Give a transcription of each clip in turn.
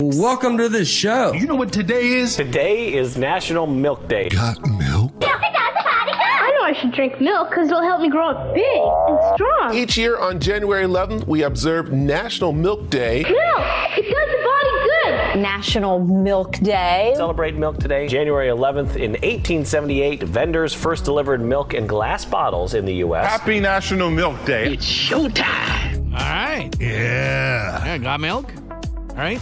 Welcome to the show. You know what today is? Today is National Milk Day. Got milk? I know I should drink milk because it'll help me grow up big and strong. Each year on January 11th, we observe National Milk Day. Milk! It does the body good! National Milk Day. Celebrate milk today. January 11th in 1878, vendors first delivered milk in glass bottles in the U.S. Happy National Milk Day. It's showtime. All right. Yeah. Got milk? All right.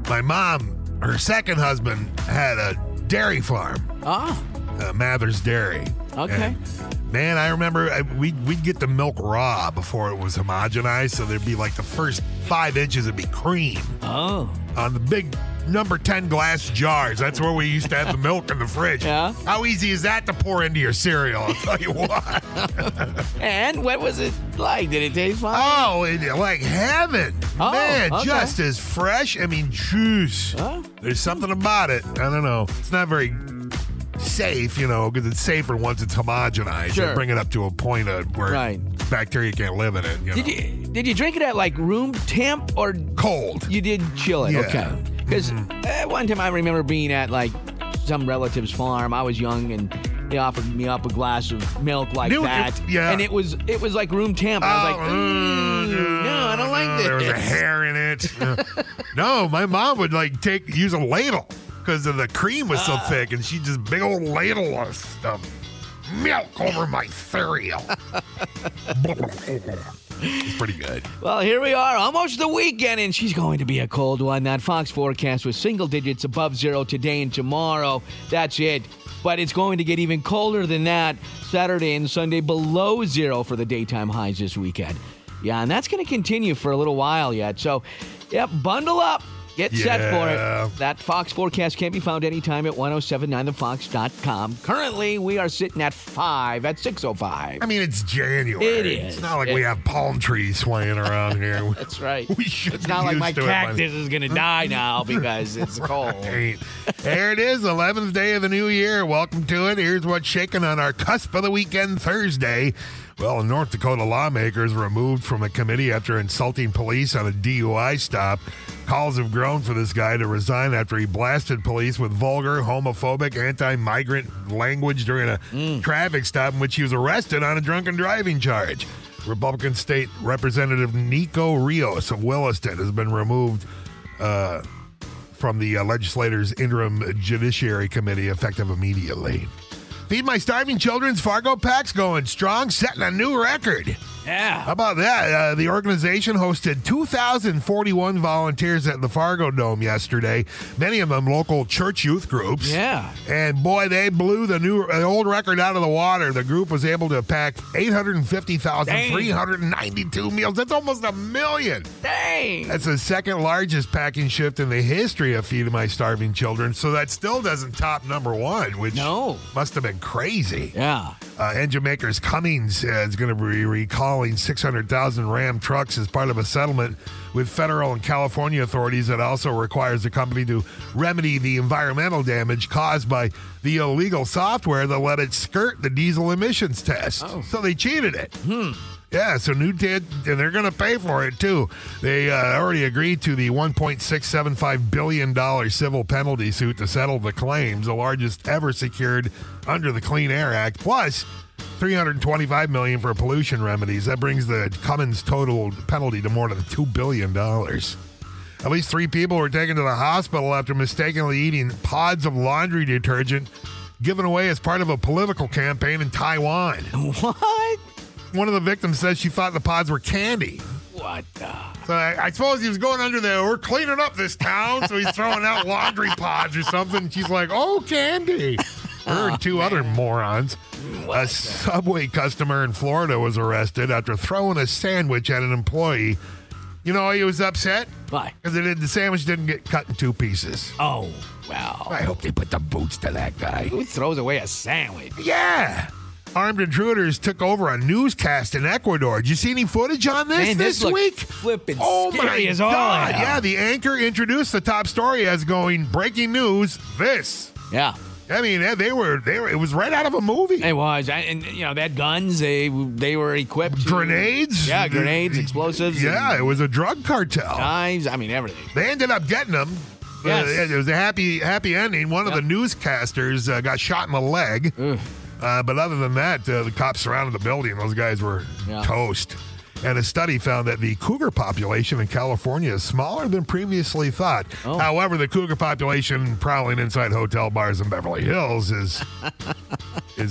My mom, her second husband, had a dairy farm. Oh. Mather's Dairy. Okay. And, man, I remember we'd get the milk raw before it was homogenized, so there'd be like the first 5 inches would be cream. Oh. On the big number 10 glass jars. That's where we used to have the milk in the fridge. Yeah. How easy is that to pour into your cereal? I'll tell you what. And what was it like? Did it taste fine? Oh, like heaven. Oh, man, okay. just as fresh. I mean, juice. Huh? There's something about it. I don't know. It's not very safe, because it's safer once it's homogenized. Sure. They bring it up to a point where bacteria can't live in it. Did you drink it at like room temp or cold? You did chill it, Yeah. okay. Because one time I remember being at like some relative's farm. I was young and they offered me up a glass of milk like that. Yeah. And it was like room temp. I was like, no, I don't like this. There was a hair in it. No, my mom would use a ladle because the cream was so thick, and she just big old ladle of stuff. Milk over my cereal. It's pretty good. Well, here we are, almost the weekend, and she's going to be a cold one. That Fox forecast was single digits above zero today and tomorrow. That's it. But it's going to get even colder than that Saturday and Sunday, below zero for the daytime highs this weekend. Yeah, and that's going to continue for a little while yet. So, bundle up. Get set for it. That Fox forecast can be found anytime at 1079thefox.com. Currently, we are sitting at 6:05. I mean, it's January. It is. It's not like we have palm trees swaying around here. That's right. We should It's not like my cactus is going to die now because it's cold. There it is, 11th day of the new year. Welcome to it. Here's what's shaking on our cusp of the weekend Thursday. Well, North Dakota lawmakers removed from a committee after insulting police on a DUI stop. Calls have grown for this guy to resign after he blasted police with vulgar, homophobic, anti-migrant language during a traffic stop in which he was arrested on a drunken driving charge. Republican State Representative Nico Rios of Williston has been removed from the legislator's interim judiciary committee effective immediately. Feed My Starving Children's Fargo Pack's going strong, setting a new record. Yeah. How about that? The organization hosted 2,041 volunteers at the Fargo Dome yesterday, many of them local church youth groups. Yeah. And boy, they blew the old record out of the water. The group was able to pack 850,392 meals. That's almost 1 million. Dang. That's the second largest packing shift in the history of Feed My Starving Children. So that still doesn't top number one, which must have been crazy. Yeah. Engine makers Cummins is going to be recalling 600,000 Ram trucks as part of a settlement with federal and California authorities that also requires the company to remedy the environmental damage caused by the illegal software that let it skirt the diesel emissions test. So they cheated it. Yeah, so and they're going to pay for it, too. They already agreed to the $1.675 billion civil penalty suit to settle the claims, the largest ever secured under the Clean Air Act, plus $325 million for pollution remedies. That brings the Cummins total penalty to more than $2 billion. At least 3 people were taken to the hospital after mistakenly eating pods of laundry detergent given away as part of a political campaign in Taiwan. What? One of the victims says she thought the pods were candy. What the? So I suppose he was going under there. We're cleaning up this town, so he's throwing out laundry pods or something. She's like, oh, candy. Her and 2 other morons. A Subway customer in Florida was arrested after throwing a sandwich at an employee. You know, he was upset. Why? Because the sandwich didn't get cut in 2 pieces. Oh, well. I hope they put the boots to that guy. Who throws away a sandwich? Yeah. Armed intruders took over a newscast in Ecuador. Did you see any footage on this Man, this looks week? Flipping My scary as all God. hell. Yeah, the anchor introduced the top story as going, breaking news, this. Yeah. I mean, they were. It was right out of a movie. It was, and they had guns. They were equipped. Grenades. Yeah, grenades, explosives. Yeah, it was a drug cartel. Knives. I mean, everything. They ended up getting them. Yes. It was a happy ending. One of the newscasters got shot in the leg. But other than that, the cops surrounded the building. Those guys were toast. And a study found that the cougar population in California is smaller than previously thought. Oh. However, the cougar population prowling inside hotel bars in Beverly Hills is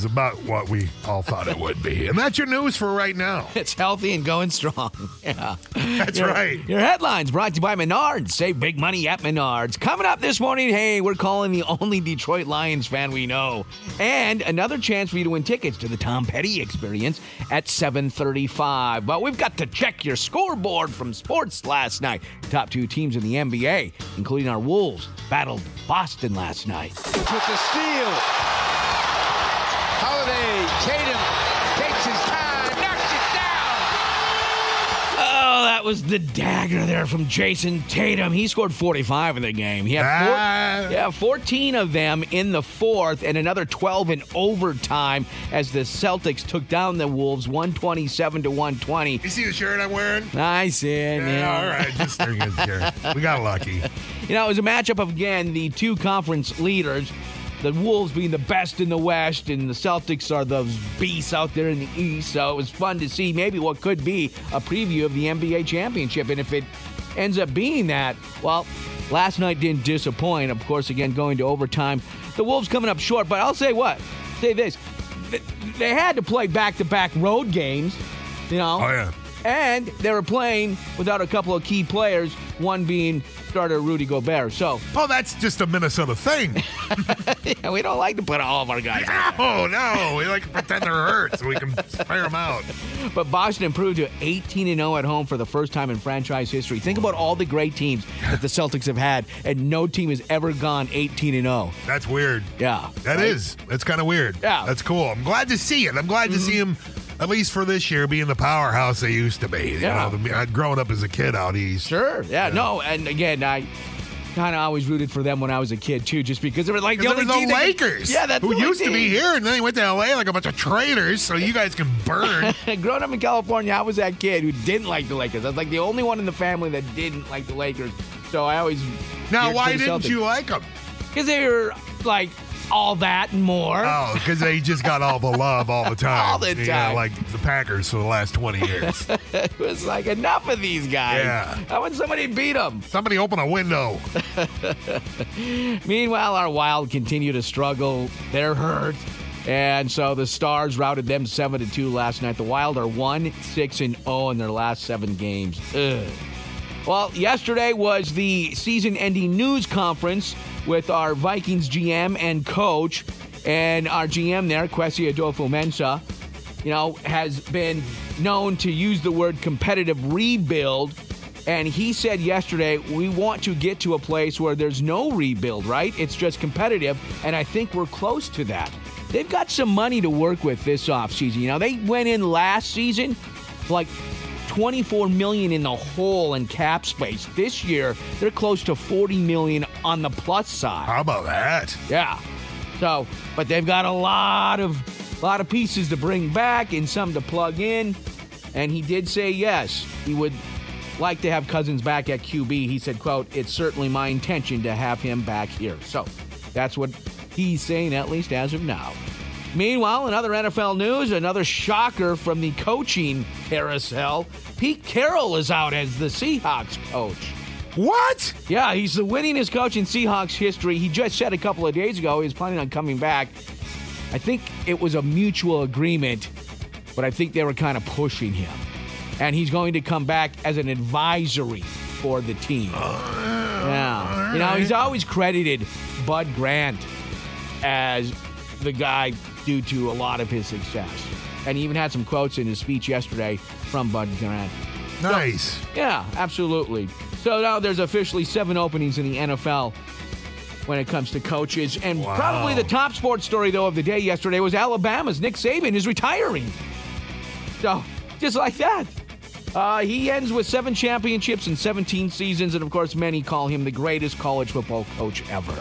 about what we all thought it would be. And that's your news for right now. It's healthy and going strong. Yeah. That's right. Your headlines brought to you by Menards. Save big money at Menards. Coming up this morning, hey, we're calling the only Detroit Lions fan we know. And another chance for you to win tickets to the Tom Petty Experience at 7:35. But we've got to check your scoreboard from sports last night. The top two teams in the NBA, including our Wolves, battled Boston last night. With the steal. Holiday, Tatum takes his time, knocks it down. Oh, that was the dagger there from Jason Tatum. He scored 45 in the game. He had 14 of them in the fourth and another 12 in overtime as the Celtics took down the Wolves 127-120. You see the shirt I'm wearing? I see it. Yeah. All right. Just there you go. We got lucky. It was a matchup of, again, the two conference leaders. The Wolves being the best in the West, and the Celtics are those beasts out there in the East. So it was fun to see maybe what could be a preview of the NBA championship. And if it ends up being that, well, last night didn't disappoint. Of course, again, going to overtime. The Wolves coming up short, but I'll say this. They had to play back-to-back road games, Oh, yeah. And they were playing without a couple of key players, one being starter Rudy Gobert. So, that's just a Minnesota thing. yeah, we don't like to put all of our guys out. No. We like to pretend they're hurt so we can spare them out. But Boston improved to 18-0 at home for the first time in franchise history. Think about all the great teams that the Celtics have had, and no team has ever gone 18-0. That's weird. Yeah. That's kind of weird. Yeah. That's cool. I'm glad to see it. I'm glad to see him, at least for this year, being the powerhouse they used to be. Growing up as a kid out east. Sure. Yeah. No. And again, I kind of always rooted for them when I was a kid too, just because they were like the only team. The Lakers. That's who used to be here, and then they went to LA like a bunch of traitors. So you guys can burn. Growing up in California, I was that kid who didn't like the Lakers. I was like the only one in the family that didn't like the Lakers. So I always. Now, why didn't you like them? Because they were like all that and more. Oh, because they just got all the love all the time. All the time. Yeah, like the Packers for the last 20 years. It was like, enough of these guys. Yeah. How would somebody beat them? Somebody open a window. Meanwhile, our Wild continue to struggle. They're hurt. And so the Stars routed them 7-2 last night. The Wild are 1-6-0 in their last 7 games. Ugh. Well, yesterday was the season-ending news conference with our Vikings GM and coach. And our GM there, Kwesi Adolfo-Mensah, has been known to use the word competitive rebuild. And he said yesterday, we want to get to a place where there's no rebuild, right? It's just competitive. And I think we're close to that. They've got some money to work with this offseason. They went in last season like $24 million in the hole in cap space. This year, they're close to $40 million on the plus side. How about that? Yeah. So, but they've got a lot of pieces to bring back and some to plug in. And he did say yes, he would like to have Cousins back at QB. He said, quote, "It's certainly my intention to have him back here." So that's what he's saying, at least as of now. Meanwhile, in other NFL news, another shocker from the coaching carousel. Pete Carroll is out as the Seahawks coach. What? Yeah, he's the winningest coach in Seahawks history. He just said a couple of days ago he was planning on coming back. I think it was a mutual agreement, but I think they were kind of pushing him. And he's going to come back as an advisory for the team. Yeah. He's always credited Bud Grant as the guy due to a lot of his success. And he even had some quotes in his speech yesterday from Bud Grant. Nice. So, yeah, absolutely. So now there's officially 7 openings in the NFL when it comes to coaches. And probably the top sports story, though, of the day yesterday was Alabama's Nick Saban is retiring. So, just like that. He ends with 7 championships in 17 seasons. And, of course, many call him the greatest college football coach ever.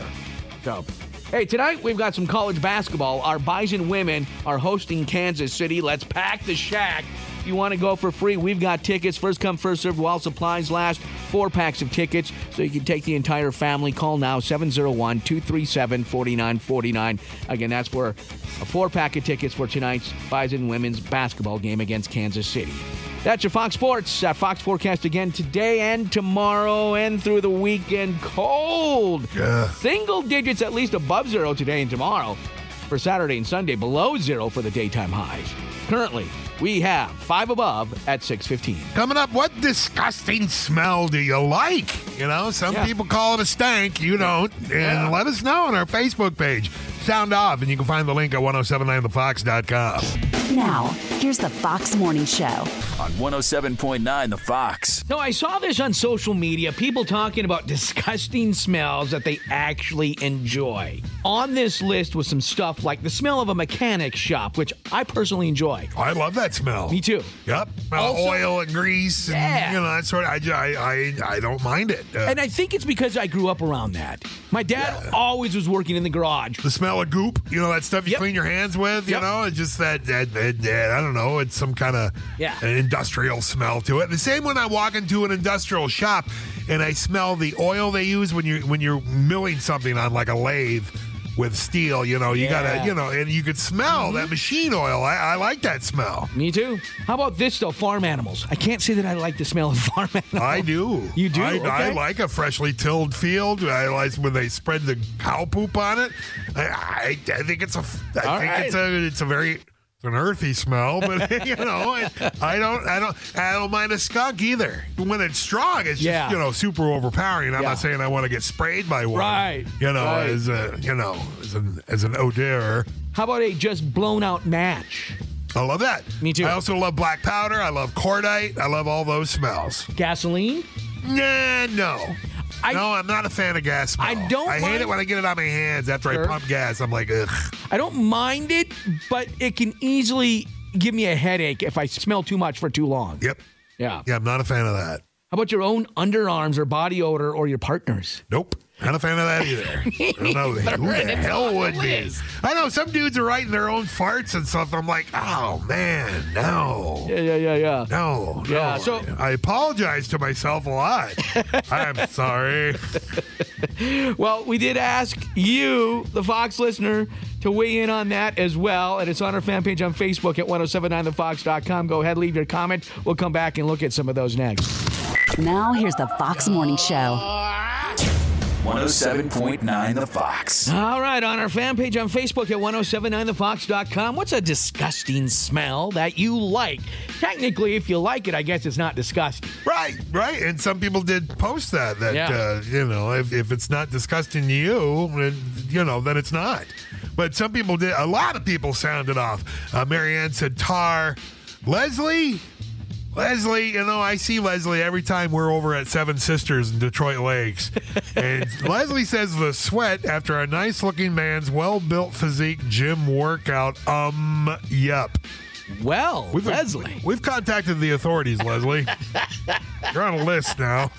So, Hey, tonight we've got some college basketball. Our Bison women are hosting Kansas City. Let's pack the shack. If you want to go for free, we've got tickets. First come, first served while supplies last. 4 packs of tickets, so you can take the entire family. Call now, 701-237-4949. Again, that's for a 4-pack of tickets for tonight's Bison women's basketball game against Kansas City. That's your Fox Sports. Fox forecast again today and tomorrow and through the weekend. Cold. Yeah. Single digits at least above 0 today and tomorrow. For Saturday and Sunday, below 0 for the daytime highs. Currently, we have 5 above at 6:15. Coming up, what disgusting smell do you like? You know, some people call it a stank. You don't. And let us know on our Facebook page. Sound off, and you can find the link at 1079thefox.com. Now, here's the Fox Morning Show. On 107.9 The Fox. No, I saw this on social media. People talking about disgusting smells that they actually enjoy. On this list was some stuff like the smell of a mechanic shop, which I personally enjoy. I love that smell. Me too. Yep. Also, oil and grease. And, you know, that sort of, I don't mind it. And I think it's because I grew up around that. My dad always was working in the garage. The smell of goop, you know, that stuff you clean your hands with, you know, it's just that, I don't know, it's some kind of an industrial smell to it. The same when I walk into an industrial shop and I smell the oil they use when you're milling something on like a lathe with steel, you know, you gotta, you know, and you could smell that machine oil. I like that smell. Me too. How about this, though? Farm animals. I can't say that I like the smell of farm animals. I do. You do? I like a freshly tilled field. I like when they spread the cow poop on it. I think it's it's a very... It's an earthy smell, but you know, I don't mind a skunk either. When it's strong, it's just, you know, super overpowering. I'm not saying I want to get sprayed by one. Right. You know, as an odor. How about a just blown out match? I love that. Me too. I also love black powder. I love cordite. I love all those smells. Gasoline? Nah, no. No, I'm not a fan of gas smell. I hate it when I get it on my hands after I pump gas. I'm like, ugh. I don't mind it, but it can easily give me a headache if I smell too much for too long. Yep. Yeah. Yeah, I'm not a fan of that. How about your own underarms or body odor or your partner's? Nope. Not a fan of that either. I don't know who the hell would be. I know some dudes are writing their own farts and stuff. I'm like, oh man, no. Yeah. No. Yeah. So I apologize to myself a lot. I'm sorry. Well, we did ask you, the Fox listener, to weigh in on that as well. And it's on our fan page on Facebook at 1079thefox.com. Go ahead, leave your comment. We'll come back and look at some of those next. Now, here's the Fox Morning Show. 107.9 The Fox. All right, on our fan page on Facebook at 1079thefox.com, what's a disgusting smell that you like? Technically, if you like it, I guess it's not disgusting. Right. And some people did post that you know, if it's not disgusting to you, you know, then it's not. But some people did. A lot of people sounded off. Marianne said tar. Leslie, you know, I see Leslie every time we're over at Seven Sisters in Detroit Lakes. And Leslie says the sweat after a nice-looking man's well-built physique gym workout, yep. Well, Leslie. We've contacted the authorities, Leslie. You're on a list now.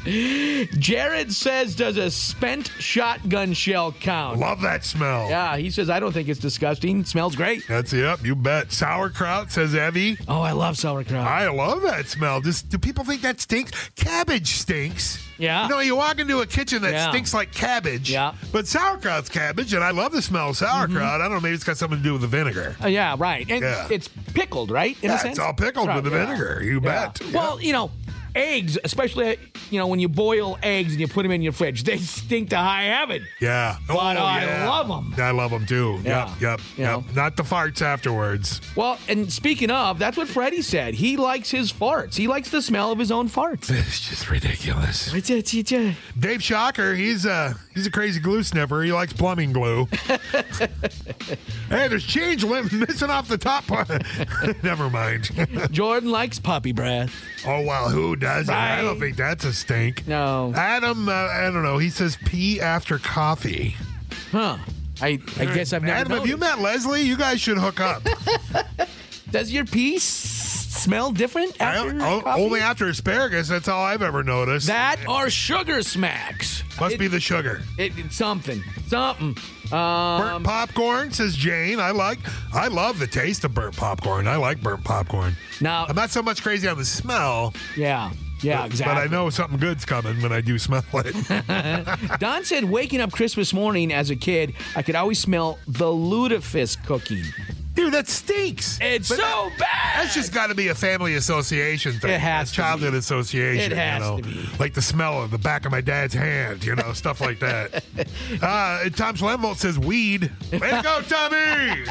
Jared says, does a spent shotgun shell count? Love that smell. Yeah, he says, I don't think it's disgusting. It smells great. Yep, you bet. Sauerkraut, says Evie. Oh, I love sauerkraut. I love that smell. Do people think that stinks? Cabbage stinks. Yeah. You know, you walk into a kitchen that stinks like cabbage. Yeah. But sauerkraut's cabbage, and I love the smell of sauerkraut. I don't know, maybe it's got something to do with the vinegar. Yeah, right. And it's pickled, right? In a sense? It's all pickled with the vinegar. You bet. Well, you know, eggs, especially, you know, when you boil eggs and you put them in your fridge, they stink to high heaven. Yeah. But I love them. I love them too. Yeah. Yep. Not the farts afterwards. Well, and speaking of, that's what Freddie said. He likes his farts. He likes the smell of his own farts. It's just ridiculous. Dave Shocker, he's a crazy glue sniffer. He likes plumbing glue. Hey, there's change missing off the top part. Never mind. Jordan likes puppy breath. Oh, well, who doesn't? Right. I don't think that's a stink. No. Adam, I don't know. He says pee after coffee. Huh. I guess I've never Adam, have you met Leslie? You guys should hook up. Does your pee smell different after coffee? Only after asparagus. That's all I've ever noticed. That or sugar smacks. Must be the sugar. It's something. Burnt popcorn, says Jane. I love the taste of burnt popcorn. I like burnt popcorn. Now, I'm not so much crazy on the smell. Yeah, exactly. But I know something good's coming when I do smell it. Don said, waking up Christmas morning as a kid, I could always smell the lutefisk cookie. Dude, that stinks. It's so bad. That's just got to be a family association thing. It has to childhood association. It has to be. Like the smell of the back of my dad's hand, stuff like that. Tom Schlemvold says weed. Way to go, Tommy!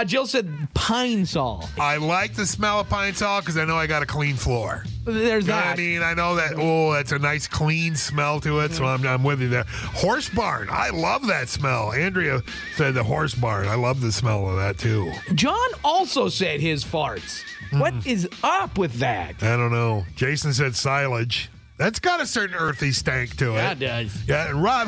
Jill said pine sol. I like the smell of pine sol because I know I got a clean floor. There's you know that. what I mean, I know that. That's a nice clean smell to it. So I'm with you there. Horse barn. I love that smell. Andrea said the horse barn. I love the smell of that too. John also said his farts. What is up with that? I don't know. Jason said silage. That's got a certain earthy stank to it. Yeah, it does. Yeah, and Rod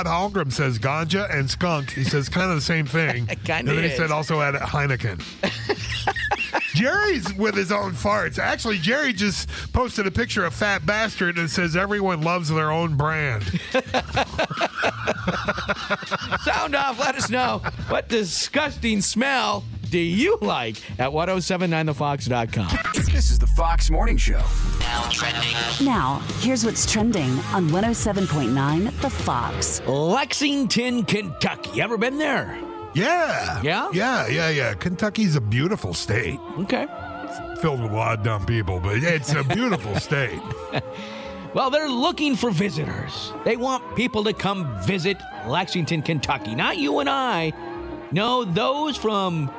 Holmgren says ganja and skunk. He says kind of the same thing. Kind and of then he is. said also add Heineken. Jerry's with his own farts. Actually, Jerry just posted a picture of Fat Bastard and says everyone loves their own brand. Sound off. Let us know what disgusting smell do you like at 1079thefox.com. This is the Fox Morning Show. Now, here's what's trending on 107.9 The Fox. Lexington, Kentucky. Ever been there? Yeah. Yeah? Yeah. Kentucky's a beautiful state. Okay. It's filled with a lot of dumb people, but it's a beautiful state. Well, they're looking for visitors. They want people to come visit Lexington, Kentucky. Not you and I. No, those from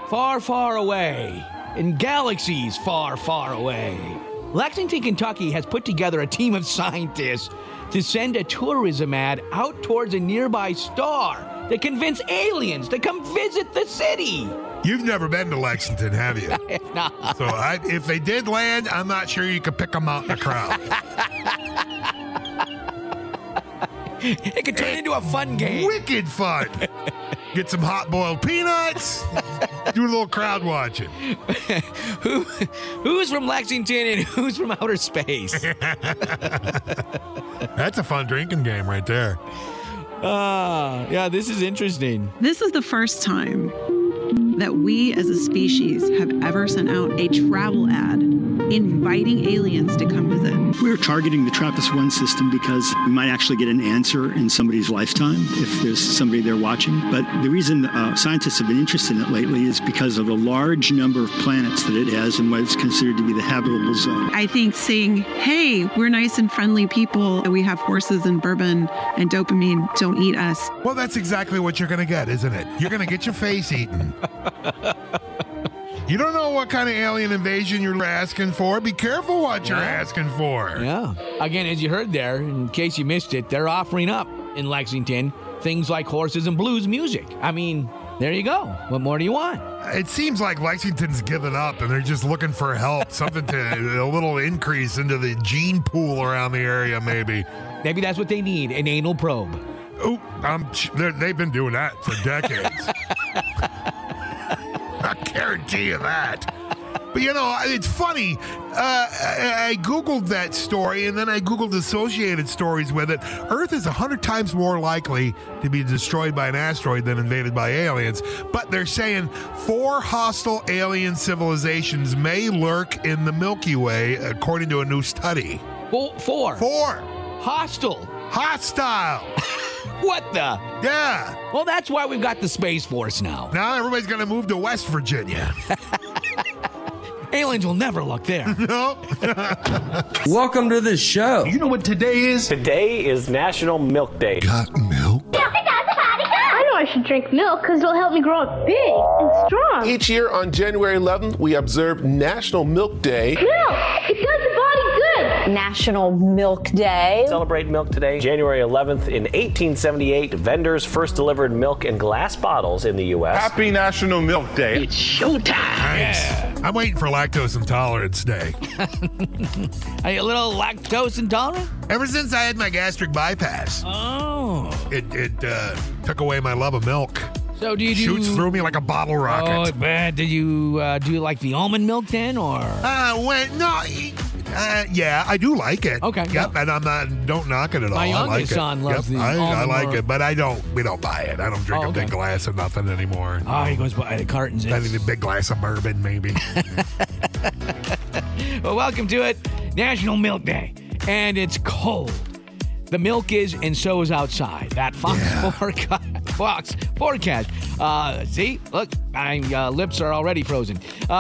far, far away, in galaxies far, far away. Lexington, Kentucky has put together a team of scientists to send a tourism ad out towards a nearby star to convince aliens to come visit the city. You've never been to Lexington, have you? No. So if they did land, I'm not sure you could pick them out in a crowd. It could turn into a fun game. Wicked fun. Get some hot-boiled peanuts. Do a little crowd watching. Who's from Lexington and who's from outer space? That's a fun drinking game right there. Yeah, this is interesting. This is the first time that we as a species have ever sent out a travel ad inviting aliens to come visit. We're targeting the TRAPPIST-1 system because we might actually get an answer in somebody's lifetime if there's somebody there watching. But the reason scientists have been interested in it lately is because of the large number of planets that it has and what is considered to be the habitable zone. I think saying, hey, we're nice and friendly people, and we have horses and bourbon and dopamine, don't eat us. Well, that's exactly what you're going to get, isn't it? You're going to get your face eaten. You don't know what kind of alien invasion you're asking for. Be careful what you're asking for. Yeah. Again, as you heard there, in case you missed it, they're offering up in Lexington things like horses and blues music. I mean, there you go. What more do you want? It seems like Lexington's given up and they're just looking for help. Something to a little increase into the gene pool around the area, maybe. Maybe that's what they need, an anal probe. Oh, they've been doing that for decades. I guarantee you that. But, it's funny. I Googled that story, and then I Googled associated stories with it. Earth is 100 times more likely to be destroyed by an asteroid than invaded by aliens. But they're saying 4 hostile alien civilizations may lurk in the Milky Way, according to a new study. 4? 4. Hostile. What the? Yeah. Well, that's why we've got the Space Force now. Now everybody's going to move to West Virginia. Aliens will never look there. No. Welcome to the show. You know what today is? Today is National Milk Day. Got milk? I know I should drink milk because it'll help me grow up big and strong. Each year on January 11th, we observe National Milk Day. Milk! It does the body good! National Milk Day. Celebrate milk today. January 11th in 1878, vendors first delivered milk in glass bottles in the U.S. Happy National Milk Day. It's showtime. Nice. Yeah. I'm waiting for Lactose Intolerance Day. Are you a little lactose intolerant? Ever since I had my gastric bypass. Oh. It took away my love of milk. So do you shoots through me like a bottle rocket. Oh, bad. Did you do you like the almond milk then, or? Yeah, I do like it. Okay. Yep, and don't knock it at all. My youngest son loves the almond I like milk. it, but we don't buy it. I don't drink a big glass of nothing anymore. Oh, he goes by the cartons. I need a big glass of bourbon, maybe. Well, welcome to it. National Milk Day. And it's cold. The milk is, and so is outside. That Fox forecast. See? Look, my lips are already frozen.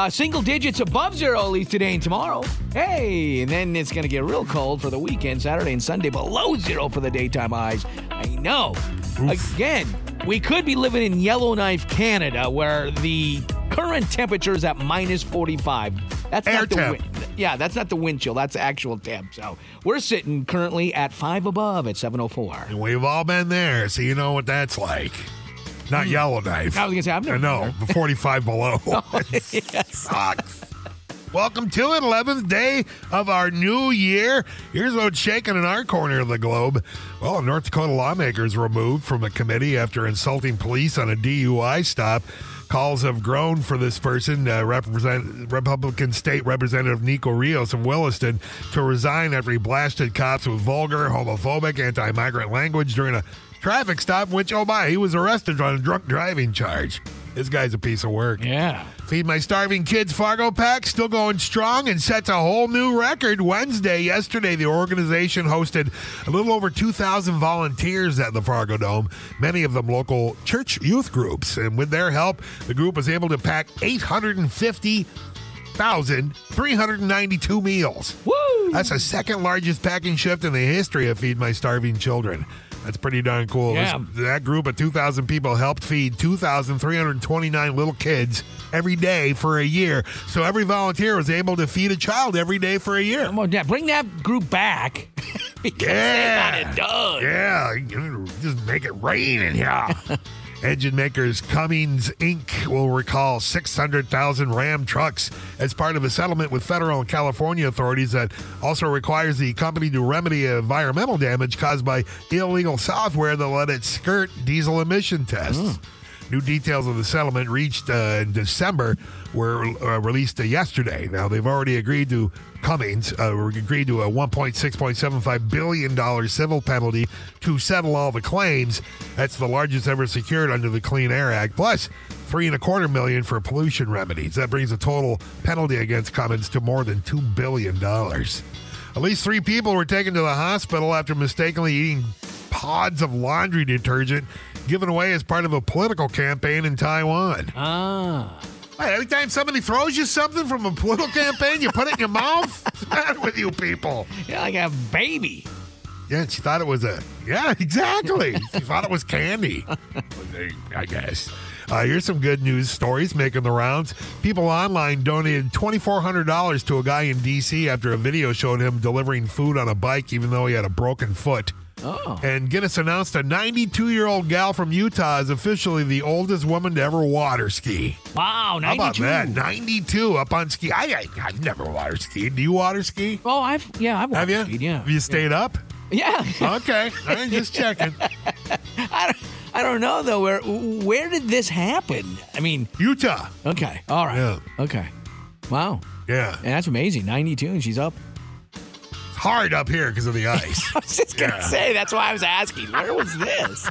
Single digits above zero at least today and tomorrow. Hey, and then it's going to get real cold for the weekend, Saturday and Sunday, below zero for the daytime highs. I know. Oof. Again, we could be living in Yellowknife, Canada, where the current temperature is at minus 45. That's air not the temp. Yeah, that's not the wind chill. That's the actual temp. So we're sitting currently at 5 above at 7:04. And we've all been there, so you know what that's like. Not Yellowknife. I was going to say, I've never been there. 45 below. It sucks. Welcome to it, 11th day of our new year. Here's what's shaking in our corner of the globe. Well, a North Dakota lawmaker is removed from a committee after insulting police on a DUI stop. Calls have grown for this person, Republican State Representative Nico Rios of Williston, to resign after he blasted cops with vulgar, homophobic, anti-migrant language during a traffic stop, which, oh my, he was arrested on a drunk driving charge. This guy's a piece of work. Yeah. Feed My Starving Kids Fargo Pack still going strong and sets a whole new record. Yesterday, the organization hosted a little over 2,000 volunteers at the Fargo Dome, many of them local church youth groups. And with their help, the group was able to pack 850,392 meals. Woo! That's the second largest packing shift in the history of Feed My Starving Children. That's pretty darn cool. Yeah. That group of 2,000 people helped feed 2,329 little kids every day for a year. So every volunteer was able to feed a child every day for a year. Come on, Dad, bring that group back. Because they got it done. Yeah, just make it rain in here. Engine makers Cummins, Inc. will recall 600,000 Ram trucks as part of a settlement with federal and California authorities that also requires the company to remedy environmental damage caused by illegal software that let it skirt diesel emission tests. New details of the settlement reached in December were released yesterday. Now, they've already agreed to Cummins agreed to a $1.675 billion civil penalty to settle all the claims. That's the largest ever secured under the Clean Air Act, plus $3.25 million for pollution remedies. That brings the total penalty against Cummins to more than $2 billion. At least 3 people were taken to the hospital after mistakenly eating pods of laundry detergent given away as part of a political campaign in Taiwan. Hey, every time somebody throws you something from a political campaign, you put it in your mouth? What's the matter with you people? Yeah, like a baby. Yeah, she thought it was yeah, exactly. She thought it was candy, I guess. Here's some good news stories making the rounds. People online donated $2,400 to a guy in D.C. after a video showed him delivering food on a bike even though he had a broken foot. Oh. And Guinness announced a 92-year-old gal from Utah is officially the oldest woman to ever water ski. Wow, 92. How about that? 92 up on ski. I've never water skied. Do you water ski? Oh, I've water skied, yeah. Have you stayed up? Yeah. Okay. I'm just checking. I don't know, though. Where did this happen? I mean... Utah. Okay. All right. Yeah. Okay. Wow. Yeah. And that's amazing. 92, and she's up. Hard up here because of the ice. I was just going to say, that's why I was asking. Where was this?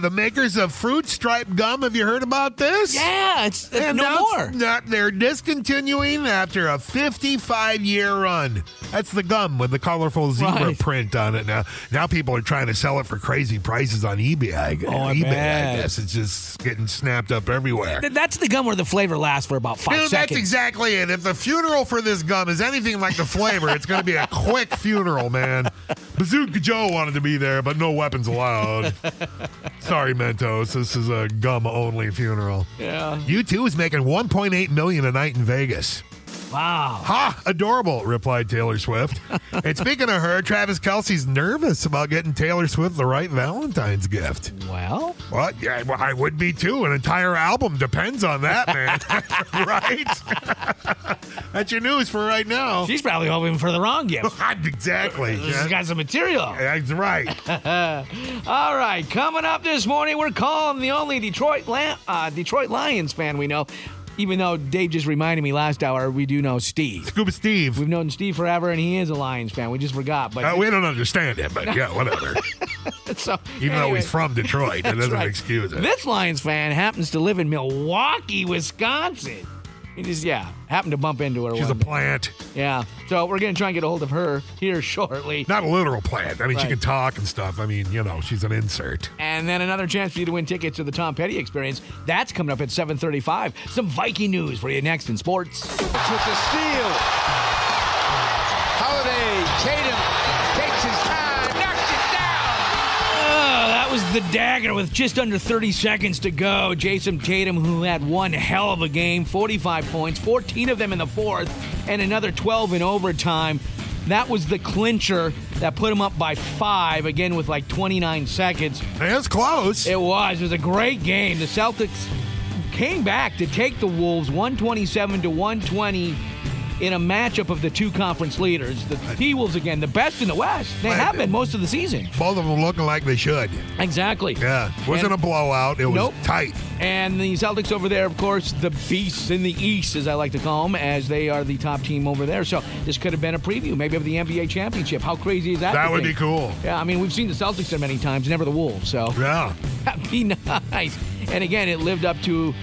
The makers of Fruit Stripe Gum, have you heard about this? Yeah, it's no more. They're discontinuing after a 55-year run. That's the gum with the colorful zebra print on it now. Now people are trying to sell it for crazy prices on eBay. I guess it's just getting snapped up everywhere. That's the gum where the flavor lasts for about 5 seconds. That's exactly it. If the funeral for this gum is anything like the flavor, it's going to be a quick funeral, man. Bazooka Joe wanted to be there, but no weapons allowed. Sorry, Mentos. This is a gum-only funeral. Yeah. U2 is making $1.8 million a night in Vegas. Wow. Ha! Adorable, replied Taylor Swift. And speaking of her, Travis Kelce's nervous about getting Taylor Swift the right Valentine's gift. Well? What? Yeah, well, I would be too. An entire album depends on that, man. Right? That's your news for right now. She's probably hoping for the wrong gift. Exactly. She's got some material. That's right. All right, coming up this morning, we're calling the only Detroit Lions fan we know. Even though Dave just reminded me last hour, we do know Steve. Scuba Steve. We've known Steve forever, and he is a Lions fan. We just forgot. But we don't understand it, but yeah, whatever. Even though he's from Detroit, it doesn't excuse it. This Lions fan happens to live in Milwaukee, Wisconsin. He just, happened to bump into her. She's a plant. Yeah. So we're going to try and get a hold of her here shortly. Not a literal plant. I mean, She can talk and stuff. I mean, she's an insert. And then another chance for you to win tickets to the Tom Petty Experience. That's coming up at 7:35. Some Viking news for you next in sports. With the steal. Holiday, Tatum takes his time, knocks it down. That was the dagger with just under 30 seconds to go. Jason Tatum, who had one hell of a game, 45 points, 14 of them in the fourth, and another 12 in overtime. That was the clincher that put him up by 5, again with like 29 seconds. That's close. It was. It was a great game. The Celtics came back to take the Wolves 127-120 in a matchup of the two conference leaders. The T-Wolves, again, the best in the West. They have been most of the season. Both of them looking like they should. Exactly. Yeah. Wasn't a blowout. It was tight. And the Celtics over there, of course, the beasts in the East, as I like to call them, as they are the top team over there. So this could have been a preview, maybe, of the NBA championship. How crazy is that? That would be cool. Yeah, I mean, we've seen the Celtics there many times, never the Wolves. So yeah, that'd be nice. And again, it lived up to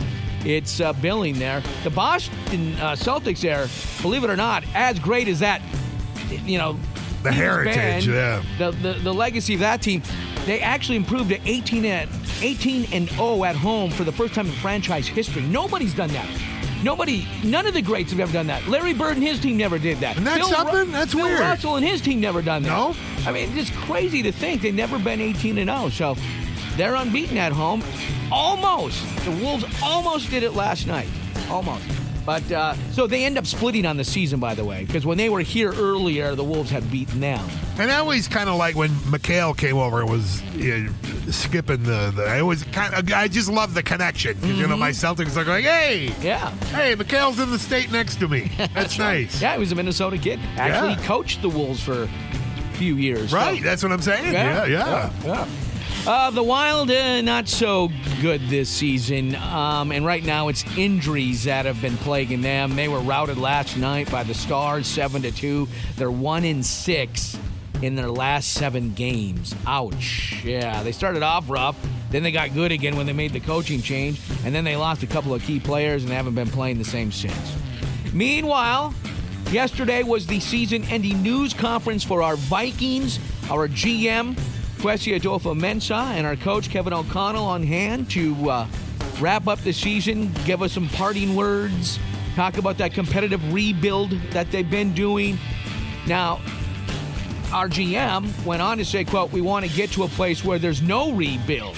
its billing there. The Boston Celtics there, believe it or not, as great as that, the heritage, the legacy of that team, they actually improved to 18-0 at home for the first time in franchise history. Nobody's done that. None of the greats have ever done that. Larry Bird and his team never did that. And that's something? That's weird. Bill Russell and his team never done that. No? I mean, it's crazy to think they've never been 18-0. So they're unbeaten at home. Almost. The Wolves almost did it last night. Almost. But so they end up splitting on the season, by the way, because when they were here earlier, the Wolves had beaten them. And I always kind of like when McHale came over and was skipping I just love the connection. Because, my Celtics are going, hey, McHale's in the state next to me. That's nice. Yeah, he was a Minnesota kid. Actually coached the Wolves for a few years. Right, so. That's what I'm saying. Yeah. The Wild, not so good this season, and right now it's injuries that have been plaguing them. They were routed last night by the Stars, 7-2. They're 1-6 in their last 7 games. Ouch. Yeah, they started off rough, then they got good again when they made the coaching change, and then they lost a couple of key players and they haven't been playing the same since. Meanwhile, yesterday was the season-ending news conference for our Vikings. Our GM, Kwesi Adolfo-Mensah, and our coach, Kevin O'Connell, on hand to wrap up the season, give us some parting words, talk about that competitive rebuild that they've been doing. Now, our GM went on to say, quote, "We want to get to a place where there's no rebuild.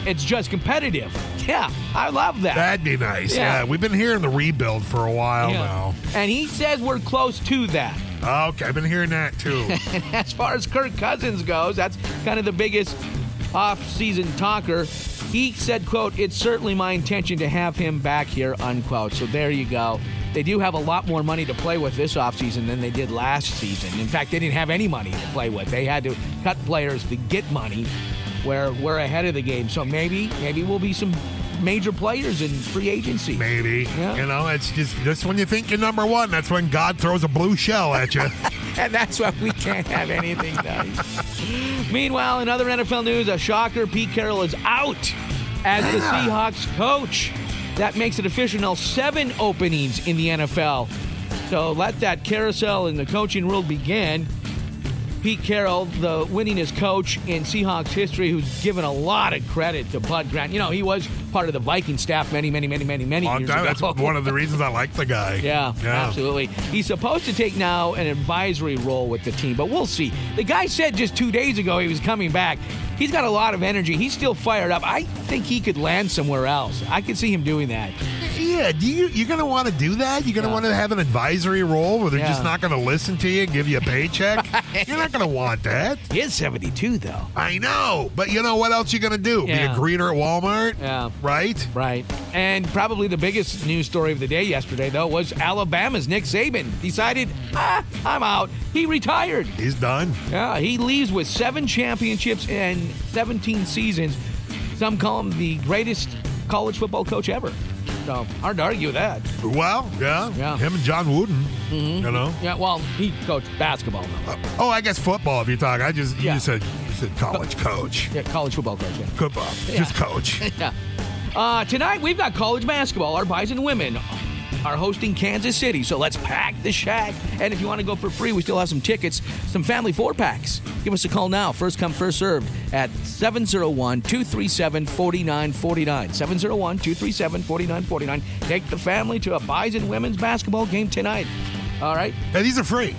It's just competitive." Yeah, I love that. That'd be nice. Yeah. We've been hearing the rebuild for a while now. And he says we're close to that. Okay, I've been hearing that too. As far as Kirk Cousins goes, that's kind of the biggest off-season talker. He said, quote, "It's certainly my intention to have him back here," unquote. So there you go. They do have a lot more money to play with this offseason than they did last season. In fact, they didn't have any money to play with. They had to cut players to get money, where we're ahead of the game. So maybe we'll be some major players in free agency. Maybe. Yeah. It's just when you think you're number one, that's when God throws a blue shell at you. And that's why we can't have anything nice. Meanwhile, in other NFL news, a shocker, Pete Carroll is out as the Seahawks coach. That makes it official now, 7 openings in the NFL. So let that carousel in the coaching world begin. Pete Carroll, the winningest coach in Seahawks history, who's given a lot of credit to Bud Grant. He was part of the Viking staff many years ago. That's one of the reasons I like the guy. Yeah, absolutely. He's supposed to take now an advisory role with the team, but we'll see. The guy said just 2 days ago he was coming back. He's got a lot of energy. He's still fired up. I think he could land somewhere else. I could see him doing that. idea. You're going to want to do that? You're going to want to have an advisory role where they're just not going to listen to you and give you a paycheck? You're not going to want that. He is 72, though. I know. But you know what else you're going to do? Yeah. Be a greeter at Walmart? Yeah. Right? Right. And probably the biggest news story of the day yesterday, though, was Alabama's Nick Saban decided, I'm out. He retired. He's done. Yeah, he leaves with 7 championships and 17 seasons. Some call him the greatest college football coach ever. So, hard to argue with that. Well, yeah. Him and John Wooden, you know. Yeah, well, he coached basketball, though. I guess football, if you're talking. You said college coach. Yeah, college football coach, yeah. Football. Yeah. Just coach. Yeah. Tonight, we've got college basketball. Our Bison women are hosting Kansas City, so let's pack the shack. And if you want to go for free, we still have some tickets, some family 4-packs. Give us a call now. First come, first served at 701-237-4949. 701-237-4949. Take the family to a Bison women's basketball game tonight. All right? And these are free.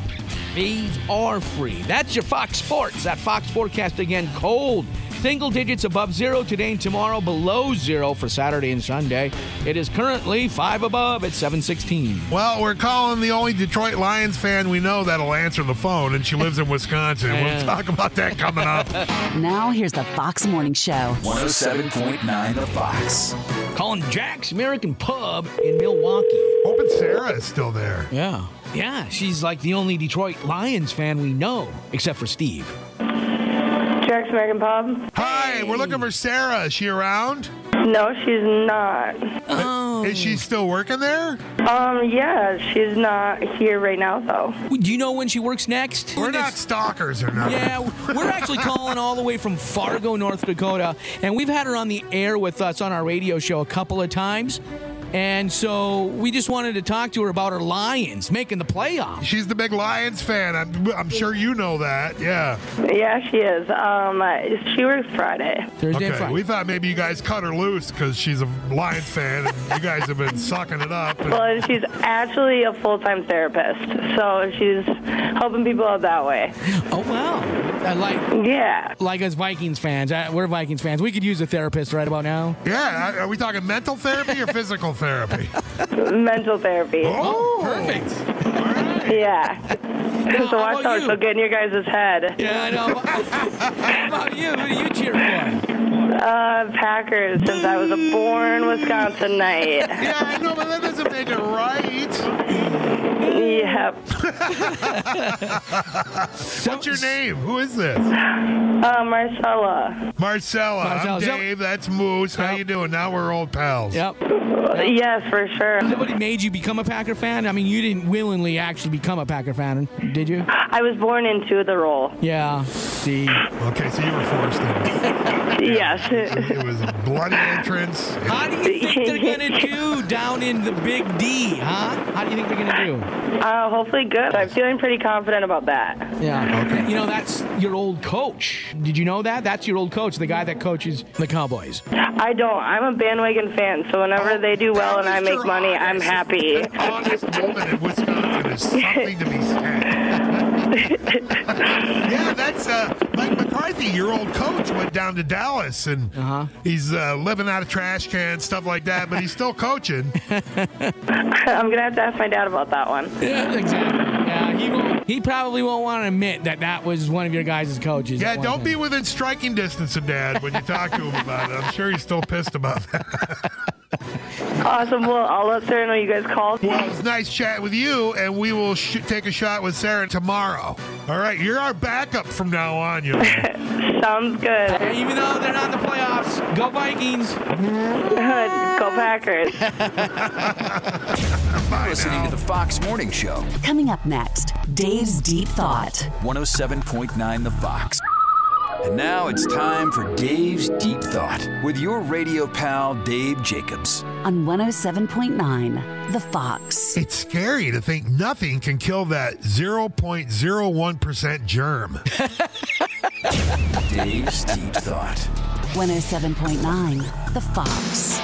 These are free. That's your Fox Sports. That Fox forecast again, cold. Single digits above 0 today and tomorrow, below 0 for Saturday and Sunday. It is currently 5 above at 7:16. Well, we're calling the only Detroit Lions fan we know that'll answer the phone, and she lives in Wisconsin. We'll talk about that coming up. Now, here's the Fox Morning Show. 107.9 The Fox. Calling Jack's American Pub in Milwaukee. Hoping Sarah is still there. Yeah. Yeah, she's like the only Detroit Lions fan we know, except for Steve. Jack's American Pub. Hi, we're looking for Sarah. Is she around? No, she's not. Oh. Is she still working there? Yeah, she's not here right now, though. Do you know when she works next? We're not stalkers or nothing. Yeah, we're actually calling all the way from Fargo, North Dakota, and we've had her on the air with us on our radio show a couple of times. And so we just wanted to talk to her about her Lions making the playoffs. She's the big Lions fan. I'm sure you know that. Yeah. Yeah, she is. She works Friday. Thursday and Friday. We thought maybe you guys cut her loose because she's a Lions fan and you guys have been sucking it up. Well, she's actually a full-time therapist, so she's helping people out that way. Oh, wow. Like us Vikings fans. We're Vikings fans. We could use a therapist right about now. Yeah. Are we talking mental therapy or physical therapy? Mental therapy. Oh, perfect. All right. Yeah. So watch out. She'll get in your guys' head. Yeah, I know. How about you? Who do you cheer for? Packers, since I was a born Wisconsinite. Yeah, I know, but that doesn't make it right. Yep. What's your name? Who is this? Marcella. Marcella. I'm Dave. That's Moose. How you doing? Now we're old pals. Yep. Yes, for sure. Somebody made you become a Packer fan? I mean, you didn't willingly actually become a Packer fan, did you? I was born into the role. Yeah. See. Okay, so you were forced in. Yes. It was a bloody entrance. How do you think they're going to do down in the Big D, huh? How do you think they're going to do? Hopefully good. I'm feeling pretty confident about that. Yeah. Okay. You know, that's your old coach. Did you know that? That's your old coach, the guy that coaches the Cowboys. I don't. I'm a bandwagon fan, so whenever they do well and I make money, I'm happy. An honest woman in Wisconsin is something to be said. Yeah, that's Mike McCarthy, your old coach, went down to Dallas, and he's living out of trash cans, stuff like that, but he's still coaching. I'm going to have find out about that one. Yeah, exactly. Yeah, he probably won't want to admit that was one of your guys' coaches. Yeah, don't be within striking distance of Dad when you talk to him about it. I'm sure he's still pissed about that. Awesome. Well, I'll let Sarah know you guys called. Well, it's nice chatting with you, and we will take a shot with Sarah tomorrow. All right, you're our backup from now on, you know. Sounds good. Hey, even though they're not in the playoffs, go Vikings. Go Packers. Listening to the Fox Morning Show. Coming up next, Dave's Deep Thought. 107.9 The Fox. And now it's time for Dave's Deep Thought with your radio pal, Dave Jacobs. On 107.9 The Fox. It's scary to think nothing can kill that 0.01% germ. Dave's Deep Thought. 107.9 The Fox.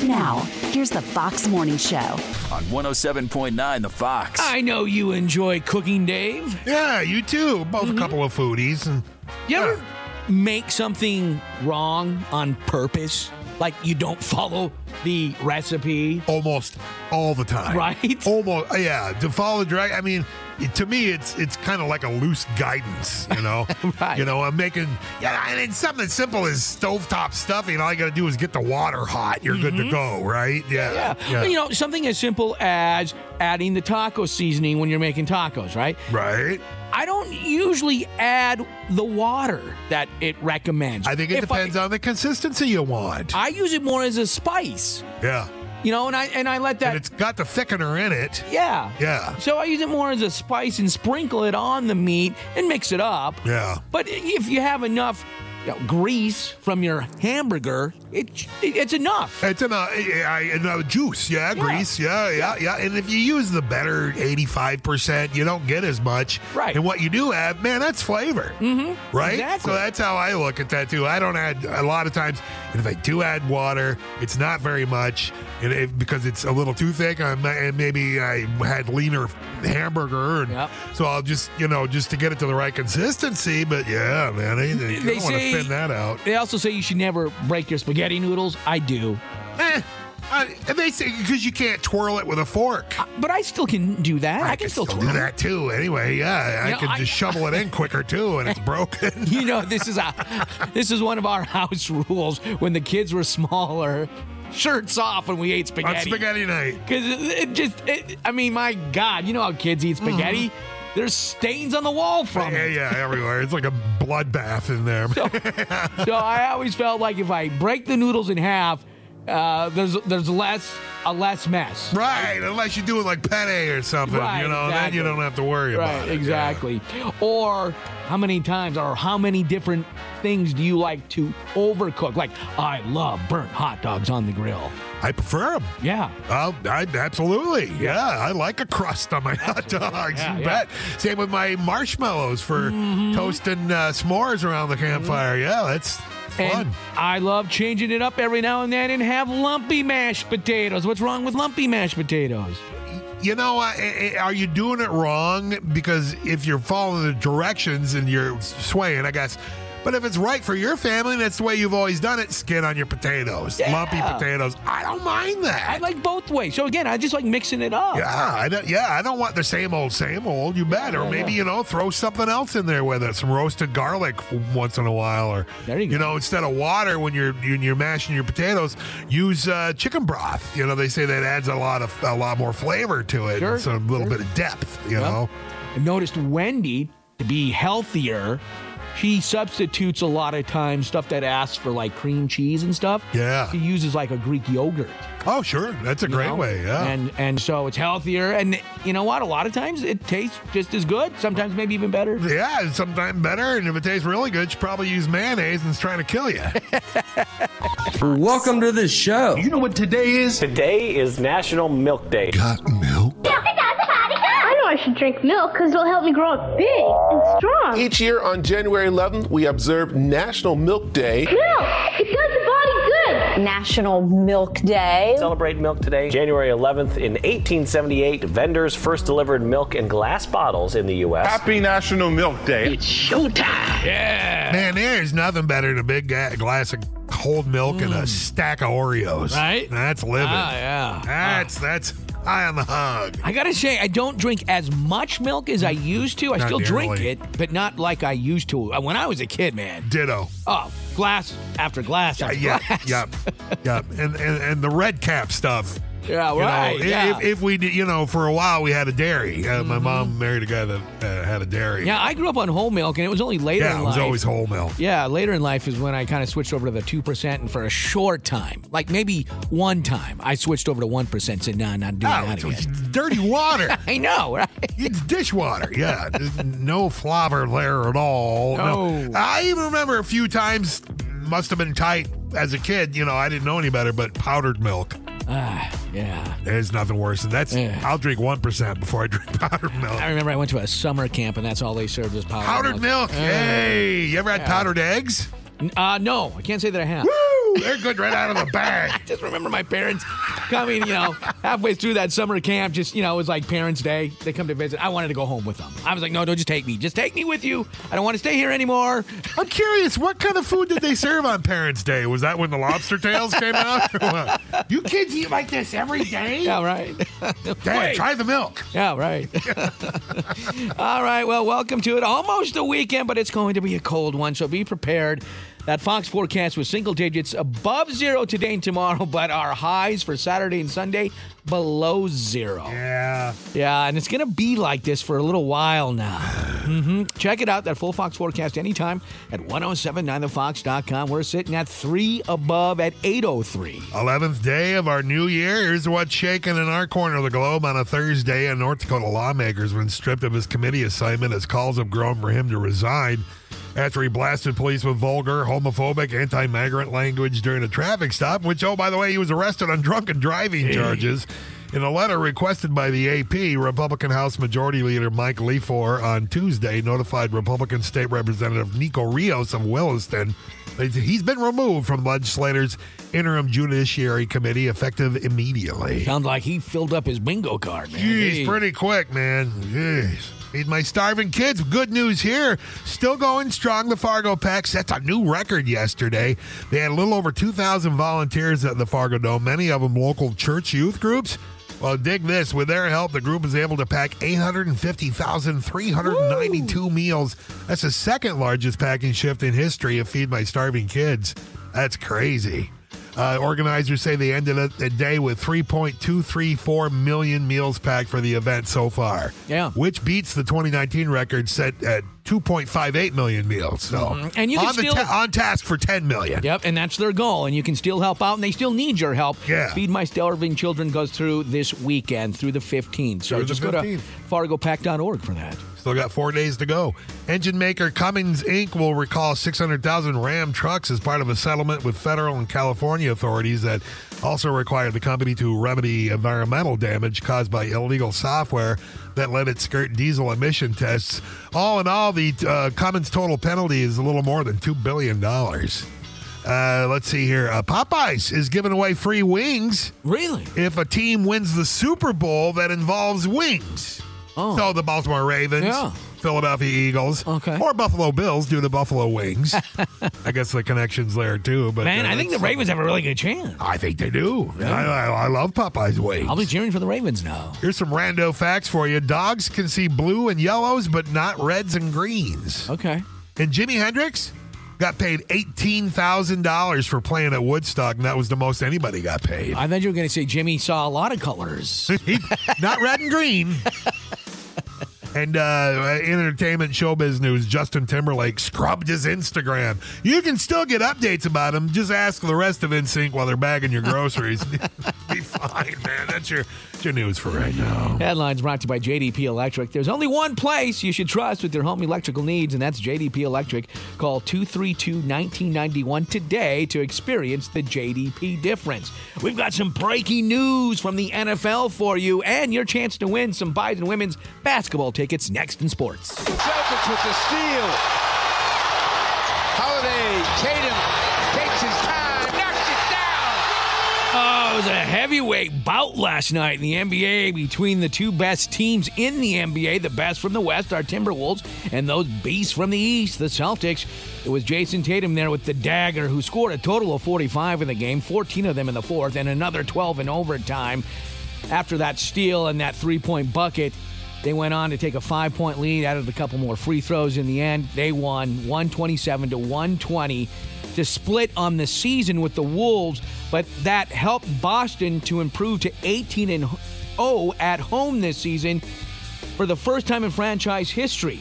Now, here's the Fox Morning Show. On 107.9 The Fox. I know you enjoy cooking, Dave. Yeah, you too. Both a couple of foodies. And you ever make something wrong on purpose? like you don't follow the recipe? Almost all the time. Right? Almost, yeah. To follow direct, I mean, to me, it's kind of like a loose guidance, you know? Right. You know, I'm making, and it's something as simple as stovetop stuffing. All you got to do is get the water hot. You're good to go, right? Yeah. Well, you know, something as simple as adding the taco seasoning when you're making tacos, right? Right. I don't usually add the water that it recommends. I think it depends on the consistency you want. I use it more as a spice. Yeah. You know, and I let that. And it's got the thickener in it. Yeah. Yeah. So I use it more as a spice and sprinkle it on the meat and mix it up. Yeah. But if you have enough grease from your hamburger, it's enough. It's enough. Juice, grease, yeah. And if you use the better 85%, you don't get as much. Right. And what you do add, man, that's flavor. Mm-hmm. Right? Exactly. So that's how I look at that, too. I don't add, a lot of times, and if I do add water, it's not very much, because it's a little too thick, and maybe I had leaner hamburger, and so I'll just, just to get it to the right consistency, but yeah, man, you don't want to thin that out. They also say you should never break your spaghetti noodles. I do. They say because you can't twirl it with a fork. But I still can do that. I can still twirl do that too. Anyway, yeah, I can just shovel it in quicker too, and it's broken. You know, this is one of our house rules. When the kids were smaller, shirts off when we ate spaghetti. On spaghetti night. Because I mean, my God, you know how kids eat spaghetti. Mm-hmm. There's stains on the wall from it. Yeah, everywhere. It's like a bloodbath in there. So I always felt like if I break the noodles in half, there's a less mess. Right, unless you do it like penne or something, right, exactly. Then you don't have to worry about it. Right, exactly. Yeah. Or how many times or how many different things do you like to overcook? Like, I love burnt hot dogs on the grill. I prefer them. Yeah. Absolutely. Yeah, I like a crust on my hot dogs. You bet. Same with my marshmallows for toasting s'mores around the campfire. Yeah, that's fun. And I love changing it up every now and then and have lumpy mashed potatoes. What's wrong with lumpy mashed potatoes? You know, are you doing it wrong? Because if you're following the directions and you're swaying, I guess. But if it's right for your family and that's the way you've always done it, skin on your potatoes, lumpy potatoes. I don't mind that. I like both ways. So again, I just like mixing it up. I don't want the same old. You bet. Or maybe, throw something else in there with it. Some roasted garlic once in a while. Or, there you go. Instead of water when you're mashing your potatoes, use chicken broth. They say that adds a lot more flavor to it. Sure. So a little bit of depth, know. I noticed Wendy, to be healthier, she substitutes a lot of times stuff that asks for like cream cheese and stuff. Yeah. She uses like a Greek yogurt. Oh, sure. That's a great way, yeah. And so it's healthier. And you know what? A lot of times it tastes just as good. Sometimes maybe even better. Yeah, sometimes better. And if it tastes really good, you probably use mayonnaise and it's trying to kill you. Welcome to the show. You know what today is? Today is National Milk Day. Got milk? I should drink milk because it'll help me grow up big and strong. Each year on January 11th, we observe National Milk Day. Milk! It does the body good! National Milk Day. Celebrate milk today. January 11th in 1878, vendors first delivered milk in glass bottles in the U.S. Happy National Milk Day. It's showtime. Yeah. Man, there's nothing better than a big glass of cold milk and a stack of Oreos. Right? That's living. Yeah. That's high on the hog. I gotta say, I don't drink as much milk as I used to. I Not still drink nearly. it, but not like I used to. When I was a kid, man. Ditto. Oh, glass after glass after glass. Yeah. And the red cap stuff. Yeah, right. If we did, for a while we had a dairy. My mom married a guy that had a dairy. Yeah, I grew up on whole milk, and it was only later in life. Yeah, it was always whole milk. Yeah, later in life is when I kind of switched over to the 2%, and for a short time, like maybe one time, I switched over to 1%, said, no, not doing that again. It's dirty water. I know, right? It's dishwater. Yeah, there's no flavor there at all. No. I even remember a few times, must have been tight as a kid. I didn't know any better, but powdered milk. Yeah. There's nothing worse than that. I'll drink 1% before I drink powdered milk. I remember I went to a summer camp, and that's all they served was powdered milk. Hey, you ever had powdered eggs? No, I can't say that I have. Woo! They're good right out of the bag. I just remember my parents coming, halfway through that summer camp, just, it was like Parents' Day. They come to visit. I wanted to go home with them. I was like, no, don't just take me. Just take me with you. I don't want to stay here anymore. I'm curious, what kind of food did they serve on Parents' Day? Was that when the lobster tails came out? Or what? You kids eat like this every day? Yeah, right. Dad, try the milk. Yeah, right. All right, well, welcome to it. Almost the weekend, but it's going to be a cold one, so be prepared. That Fox forecast was single digits above 0 today and tomorrow, but our highs for Saturday and Sunday below 0. Yeah. Yeah, and it's going to be like this for a little while now. Check it out, that full Fox forecast anytime at 1079thefox.com. We're sitting at 3 above at 803. 11th day of our new year. Here's what's shaking in our corner of the globe on a Thursday. A North Dakota lawmaker has been stripped of his committee assignment as calls have grown for him to resign after he blasted police with vulgar, homophobic, anti-migrant language during a traffic stop, which, oh, by the way, he was arrested on drunken driving charges. In a letter requested by the AP, Republican House Majority Leader Mike Lefor on Tuesday notified Republican State Representative Nico Rios of Williston that he's been removed from the legislator's interim Judiciary Committee effective immediately. Sounds like he filled up his bingo card, man. Jeez, pretty quick, man. Jeez. Feed my starving kids. Good news here. Still going strong. The Fargo Pack sets a new record yesterday. They had a little over 2,000 volunteers at the Fargo Dome, many of them local church youth groups. Well, dig this. With their help, the group was able to pack 850,392 meals. That's the second largest packing shift in history of Feed My Starving Kids. That's crazy. Organizers say they ended the day with 3.234 million meals packed for the event so far. Yeah. Which beats the 2019 record set at 2.58 million meals. So and you can on task for 10 million. Yep, and that's their goal. And you can still help out, and they still need your help. Yeah. Feed My Starving Children goes through this weekend, through the 15th. So just go to fargopack.org for that. Still got 4 days to go. Engine maker Cummins, Inc. will recall 600,000 Ram trucks as part of a settlement with federal and California authorities that also required the company to remedy environmental damage caused by illegal software that let it skirt diesel emission tests. All in all, the Cummins total penalty is a little more than $2 billion. Let's see here. Popeyes is giving away free wings. Really? If a team wins the Super Bowl that involves wings. Oh. So the Baltimore Ravens, Philadelphia Eagles, or Buffalo Bills do the Buffalo Wings. I guess the connection's there too. But man, I think the Ravens have a really good chance. I think they do. Yeah. I love Popeye's wings. I'll be cheering for the Ravens now. Here's some rando facts for you. Dogs can see blue and yellows, but not reds and greens. Okay. And Jimi Hendrix got paid $18,000 for playing at Woodstock, and that was the most anybody got paid. I thought you were going to say Jimmy saw a lot of colors. Not red and green. And in entertainment showbiz news, Justin Timberlake scrubbed his Instagram. You can still get updates about him. Just ask the rest of NSYNC while they're bagging your groceries. Be fine, man. That's your news for right now. Headlines brought to you by JDP Electric. There's only one place you should trust with your home electrical needs, and that's JDP Electric. Call 232-1991 today to experience the JDP difference. We've got some breaking news from the NFL for you, and your chance to win some Bison women's basketball tickets next in sports. Celtics with the steal. Holiday, Tatum takes his time, knocks it down. Oh, it was a heavyweight bout last night in the NBA between the two best teams in the NBA. The best from the West, our Timberwolves, and those beasts from the East, the Celtics. It was Jason Tatum there with the dagger, who scored a total of 45 in the game, 14 of them in the fourth, and another 12 in overtime. After that steal and that three-point bucket, they went on to take a 5-point lead, added a couple more free throws in the end. They won 127-120 to split on the season with the Wolves, but that helped Boston to improve to 18-0 at home this season for the first time in franchise history.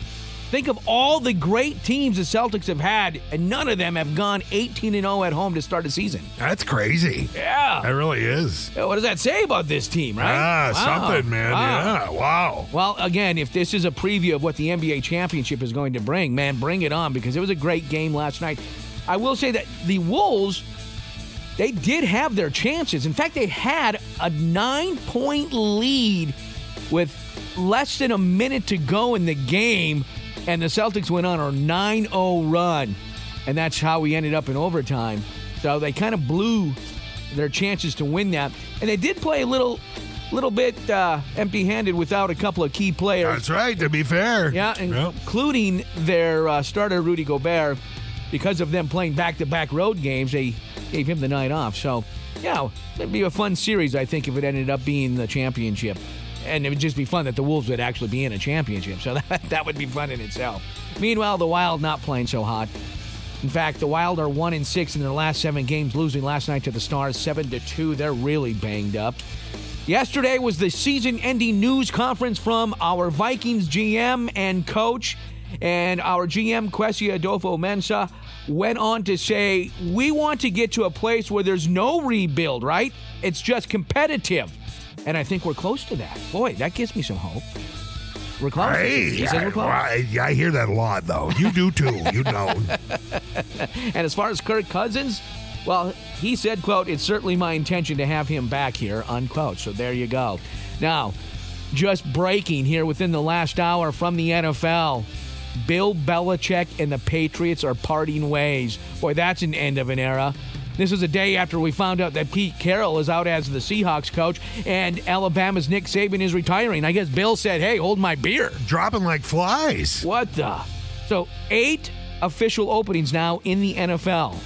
Think of all the great teams the Celtics have had, and none of them have gone 18-0 at home to start a season. That's crazy. Yeah. That really is. What does that say about this team, right? Wow. Something, man. Wow. Yeah, wow. Well, again, if this is a preview of what the NBA championship is going to bring, man, bring it on, because it was a great game last night. I will say that the Wolves, they did have their chances. In fact, they had a 9-point lead with less than a minute to go in the game, and the Celtics went on a 9-0 run, and that's how we ended up in overtime. So they kind of blew their chances to win that. And they did play a little bit empty-handed without a couple of key players. That's right, to be fair. Yeah, including their starter, Rudy Gobert. Because of them playing back-to-back road games, they gave him the night off. So, yeah, it'd be a fun series, I think, if it ended up being the championship. And it would just be fun that the Wolves would actually be in a championship. So that would be fun in itself. Meanwhile, the Wild not playing so hot. In fact, the Wild are 1-6 in their last 7 games, losing last night to the Stars 7-2. They're really banged up. Yesterday was the season-ending news conference from our Vikings GM and coach. And our GM, Kwesi Adolfo-Mensah, went on to say, we want to get to a place where there's no rebuild, right? It's just competitive. And I think we're close to that. Boy, that gives me some hope. We're close. Hey, we're close. I hear that a lot, though. You do, too. You know. And as far as Kirk Cousins, well, he said, quote, it's certainly my intention to have him back here, unquote. So there you go. Now, just breaking here within the last hour from the NFL, Bill Belichick and the Patriots are parting ways. Boy, that's an end of an era. This is a day after we found out that Pete Carroll is out as the Seahawks coach and Alabama's Nick Saban is retiring. I guess Bill said, hey, hold my beer. Dropping like flies. What the? So 8 official openings now in the NFL.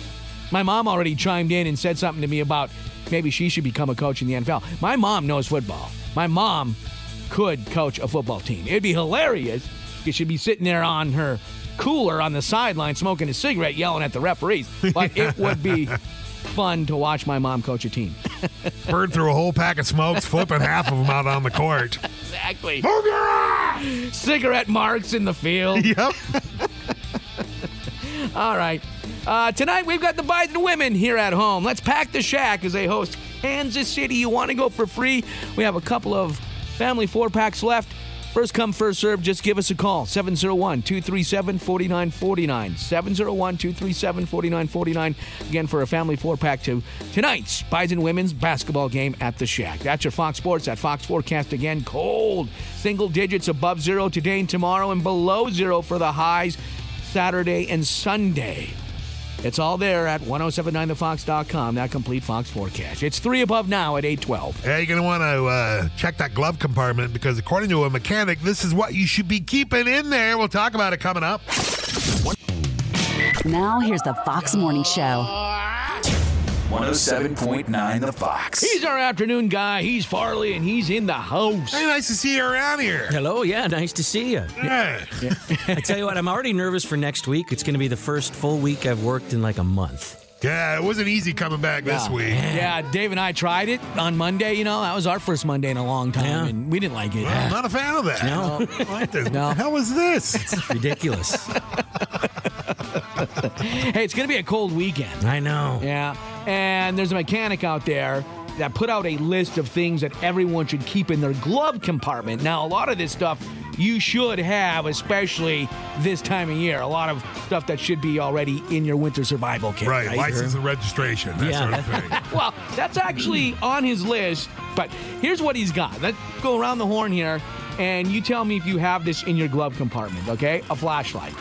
My mom already chimed in and said something to me about maybe she should become a coach in the NFL. My mom knows football. My mom could coach a football team. It'd be hilarious. You should be sitting there on her cooler on the sideline smoking a cigarette yelling at the referees. But it would be fun to watch my mom coach a team. Burn through a whole pack of smokes, flipping half of them out on the court. Exactly. Cigarette marks in the field. Yep. All right. Tonight we've got the Biden women here at home. Let's pack the shack as they host Kansas City. You want to go for free? We have a couple of family 4-packs left. First come, first serve. Just give us a call. 701-237-4949. 701-237-4949. Again, for a family 4-pack to tonight's Bison women's basketball game at the Shack. That's your Fox Sports. That Fox forecast again. Cold. Single digits above 0 today and tomorrow, and below 0 for the highs Saturday and Sunday. It's all there at 1079thefox.com, that complete Fox forecast. It's 3 above now at 812. Yeah, you're going to want to check that glove compartment because according to a mechanic, this is what you should be keeping in there. We'll talk about it coming up. Now here's the Fox Morning Show. 107.9 The Fox. He's our afternoon guy. He's Farley, and he's in the house. Hey, nice to see you around here. Hello, yeah, nice to see you. Yeah. I tell you what, I'm already nervous for next week. It's going to be the first full week I've worked in like a month. Yeah, it wasn't easy coming back this week. Yeah, Dave and I tried it on Monday. That was our first Monday in a long time, and we didn't like it. Well, I'm not a fan of that. No. What the hell is this? It's ridiculous. Hey, it's going to be a cold weekend. I know. Yeah, and there's a mechanic out there that put out a list of things that everyone should keep in their glove compartment. Now, a lot of this stuff you should have, especially this time of year. A lot of stuff that should be already in your winter survival kit. Right, license and registration, that sort of thing. Well, that's actually on his list, but here's what he's got. Let's go around the horn here, and you tell me if you have this in your glove compartment, okay? A flashlight.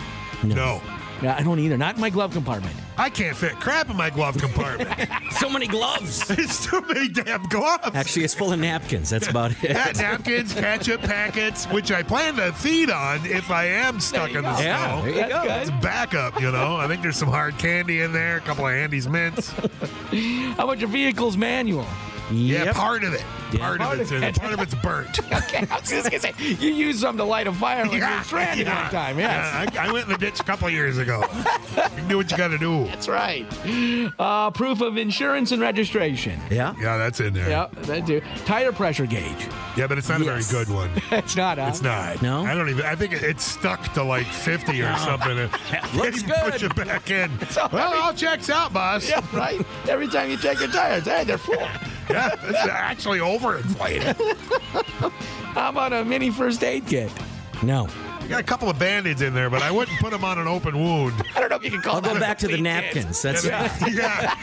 No. Yeah, I don't either. Not in my glove compartment. I can't fit crap in my glove compartment. So many gloves. It's too many damn gloves. Actually, it's full of napkins. That's about it. Yeah, napkins, ketchup packets, which I plan to feed on if I am stuck in the Yeah, snow. there you go. It's backup, I think there's some hard candy in there, a couple of Andy's mints. How about your vehicle's manual? Yeah, part of it. Yeah. Part of it's burnt. Okay, I was just going to say, you use something to light a fire when you're stranded one time. Yes. I went in the ditch a couple of years ago. You can do what you got to do. That's right. Proof of insurance and registration. Yeah. Yeah, that's in there. Yeah, that too. Tire pressure gauge. Yeah, but it's not a very good one. It's not, huh? It's not. No? I think it's stuck to like 50 or something. Looks You good. push it back in. So, Well, it all checks out, boss. Yeah, right? Every time you check your tires, hey, they're full. Yeah, it's actually overinflated. How about a mini first aid kit? No. You got a couple of Band-Aids in there, but I wouldn't put them on an open wound. I don't know if you can call I'll that go a back to the complete napkins. kit. That's Yeah.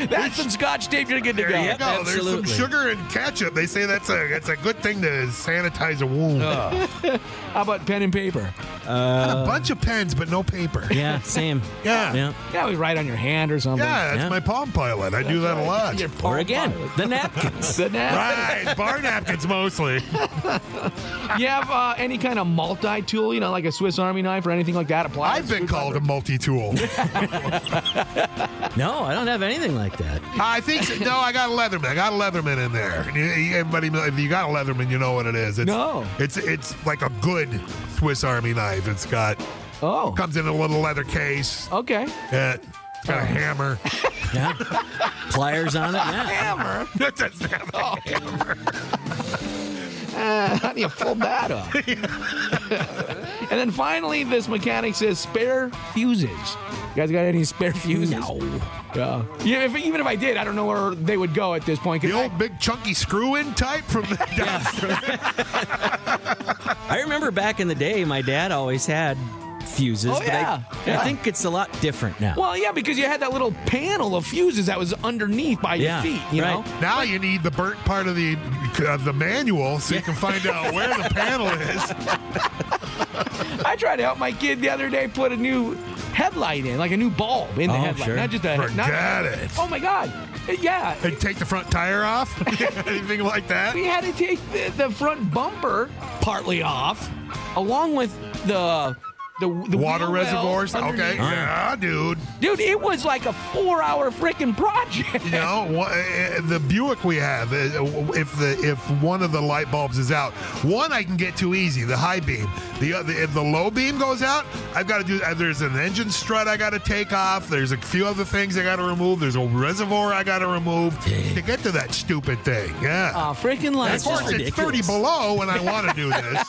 That's some Scotch tape. You're good to go. There you go. Absolutely. There's some sugar and ketchup. They say that's a good thing to sanitize a wound. How about pen and paper? A bunch of pens, but no paper. Yeah, same. Yeah. Yeah, we write on your hand or something. Yeah, that's my Palm Pilot. I do that a lot. Or again, the napkins. The napkins. Right, bar napkins mostly. You have any kind of multi-tool, like a Swiss Army knife or anything like that? I've been called a multi-tool. No, I don't have anything like that. I think no. I got a Leatherman. I got a Leatherman in there. Everybody, if you got a Leatherman, you know what it is. It's like a good Swiss Army knife. It's got comes in a little leather case. Okay. It's got a hammer. Yeah. Pliers on it. Yeah. Hammer. It doesn't have a hammer. How do you fold that up? And then finally, this mechanic says spare fuses. You guys got any spare fuses? No. Yeah, even if I did, I don't know where they would go at this point. The old big chunky screw-in type from the I remember back in the day, my dad always had fuses. Oh, yeah. But I think it's a lot different now. Well, yeah, because you had that little panel of fuses that was underneath by your feet, you know? Now you need the burnt part of the manual so you can find out where the panel is. I tried to help my kid the other day put a new headlight in, like a new bulb in the headlight. Sure. Not just a Forget it. Oh, my God. Yeah. And take the front tire off? Anything like that? We had to take the front bumper partly off, along with the water wheel reservoirs. well Okay, yeah, dude. Dude, it was like a 4-hour freaking project. You know, the Buick we have, if one of the light bulbs is out, one I can get too easy, the high beam. The other, if the low beam goes out, I've got to do. There's an engine strut I got to take off. There's a few other things I got to remove. There's a reservoir I got to remove to get to that stupid thing. Yeah. Freaking light. Of course, it's 30 below when I want to do this.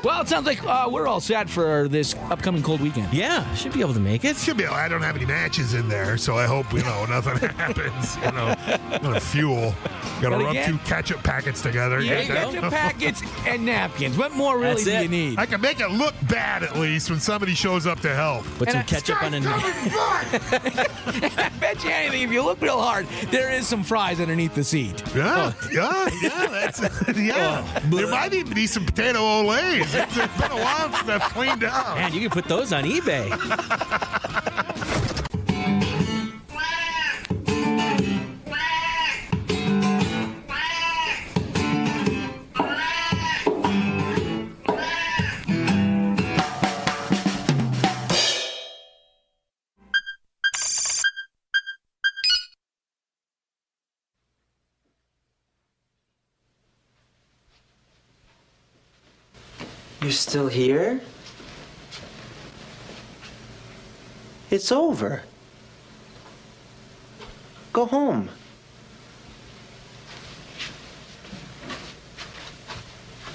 Well, it sounds like we're all set for this upcoming cold weekend. Yeah, should be able to make it. Should be. I don't have any matches in there, so I hope nothing happens. Fuel. Got to rub 2 ketchup packets together. Ketchup packets and napkins. What more really do you need? I can make it look bad at least when somebody shows up to help. Put some ketchup on a I bet you anything, if you look real hard, there is some fries underneath the seat. Yeah, that's There might even be some potato olays. It's been a while since I've cleaned up. Man, you can put those on eBay. You're still here? It's over. Go home.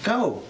Go.